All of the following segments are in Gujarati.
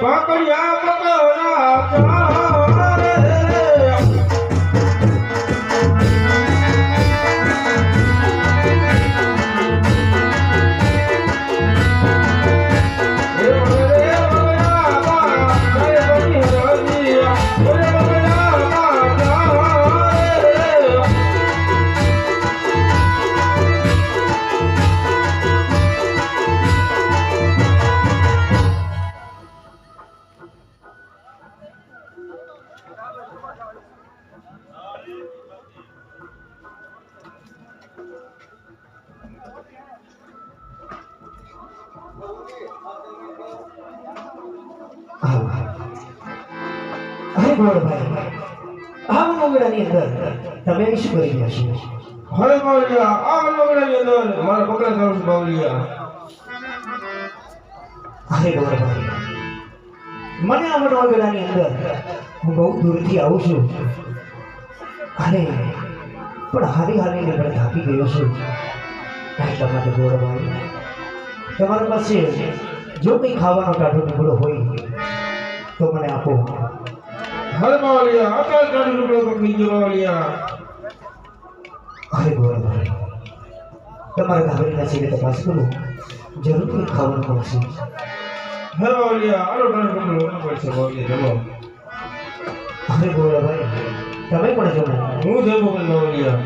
પકડ્યા પકડના તમે શું કરી રહ્યા છો? હવે બાવલિયા આ મંગળાની અંદર મારા બકરા કરું છું બાવલિયા. અરે ગોરભાઈ, મને આ મંગળાની અંદર હું બહુ દૂરથી આવું છું અને પણ હારી હારીને મને થાકી ગયો છું. એટલા માટે ગોરભાઈ, તમારા પાસે જો કંઈ ખાવાનો ટાઢો ટુકડો હોય તો મને આપો. હવે બાવલિયા અત્યારે ટાઢો ટુકડો પકડી ગયો બાવલિયા. અરે ગોરભાઈ, તમારા ઘાવરીના છેડે તપાસ કરું, જરૂર કંઈક ખાવાનું મળશે. હવે બાવલિયા આનો ટાઢો ટુકડો પડશે બાવલિયા. જમો. અરે ગોરભાઈ, તમે પણ જમો. હું જમો પણ બાવલિયા.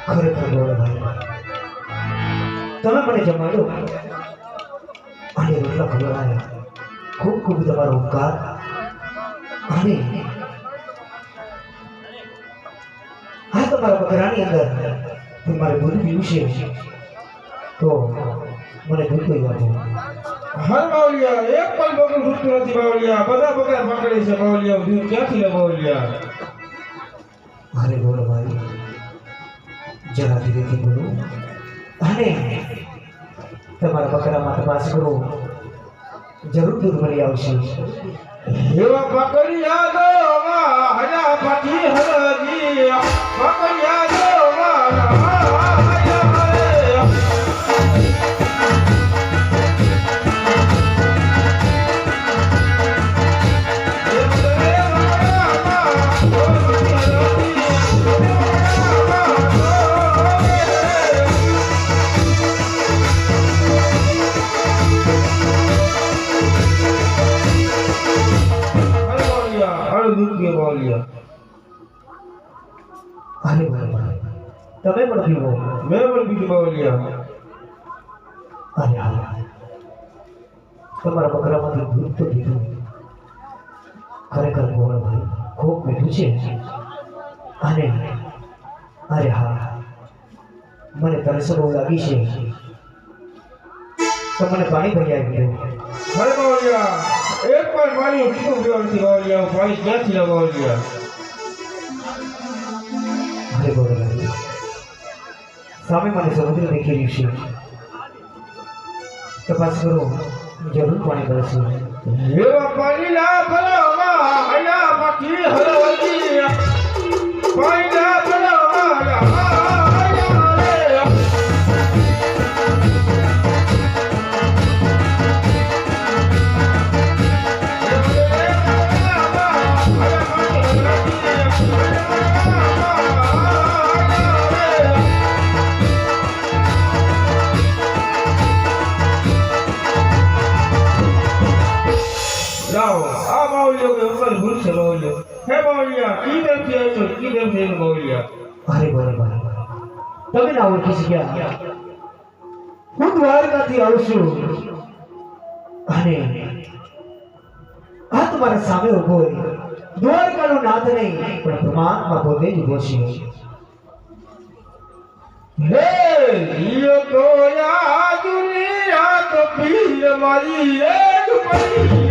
ખરેખર ગોરભાઈ, તમે મને જમાડો અને રોટલા ખવડાવ્યા, ખૂબ ખૂબ તમારો ઉપકાર. અને આ તમારા બકરાની અંદર તમારે દૂધ પીવું છે તો મને દૂધ પી આપો. હા બાવલિયા, એક પણ બકરું છૂટતું નથી બાવલિયા. બધા બકરા પકડે છે બાવલિયા. દૂધ ક્યાંથી લે બાવલિયા? અરે ગોરભાઈ, જરા ધીરેથી બોલો અને તમારા બકરામાં તપાસ કરો, જરૂર દૂધ મળી આવશે. એવા પકડ્યા દો હરા પાછી હરજી પકડ્યા દો દૂધ પીવો બાવલિયા. અરે ગોરભાઈ, તમે પણ પીવો. મેં પણ પીધું બાવલિયા. અરે હા, તમારા બકરામાંથી દૂધ તો પીધું. ખરેખર ગોરભાઈ, ખૂબ મીઠું છે. અને અરે હા, મને તરસ બહુ લાગી છે તો મને પાણી ભરી આવી દો. અરે બાવલિયા, એક પણ પાણી પીતું પીવાનું બાવલિયા. પાણી ક્યાંથી લે બાવલિયા? અરે ગોરભાઈ, સામે મને સમુદ્ર દેખી રહ્યું છે, તપાસ કરો, જરૂર પાણી મળશે. એવા પાણી ના ભરવા હયા પાછી હરજી પાણી ના ભરવા આ બાવલિયો કે ઉપર ભૂલ છે બાવલિયો. હે બાવલિયા, કીધેમથી આવ્યો કીધેમથી એનો બાવલિયા. અરે ગોરભાઈ, તમે ના ઓળખી શક્યા. હું દ્વારકાથી આવું છું અને આ તમારા સામે ઉભો હોય. દ્વારકાનો નાથ નહીં પણ પરમાત્મા પોતે જ ઉભો છે. હે યો તો યા દુનિયા તો પીર મારી એક પડી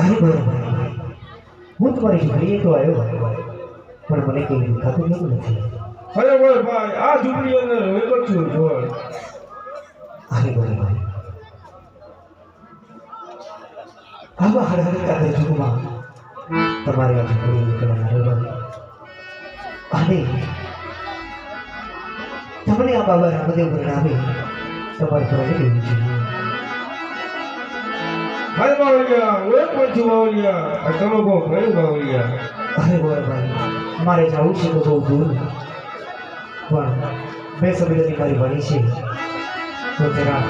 અરે બરાબર હું તમારી ઝૂંપડીએ તો આવ્યો પણ મને કંઈ દેખાતું કેવું નથી. અરે બોલ ભાઈ આ ઝૂંપડી અંદર વેકો છું જોર અરે બરાબર આવા હળહળતા ગરજુમાં તમારે આ ઝૂંપડી નીકળવાના રહેવાનું અને તમને આ બાબા રામદેવ પરિણામે તમારે ફરજ લેવી જોઈએ. હાય બાવળિયા ઓય પંચુ બાવળિયા આ તમે કહો કયું બાવળિયા અરે ગોરભાઈ મારે જવું છે તો બહુ દૂર પણ મેં સબીરની મારી વાણી છે તો જરા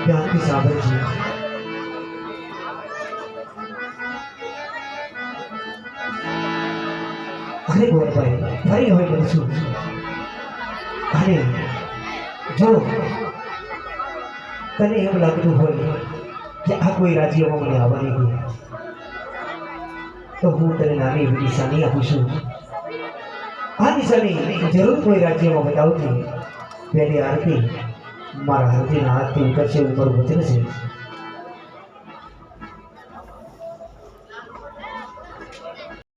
ધ્યાનથી સાંભળજે. અરે ગોરભાઈ ફરી હવે બનશું અને જો તને એમ લાગતું હોય કે આ કોઈ રાજ્યમાં મને આવવાની હોય તો હું તને નાની એવી નિશાની આપું છું. આ નિશાની જરૂર કોઈ રાજ્યમાં બતાવતી પહેલી આરતી મારા હાથીના હાથથી ઉતરશે ઉપર વચન છે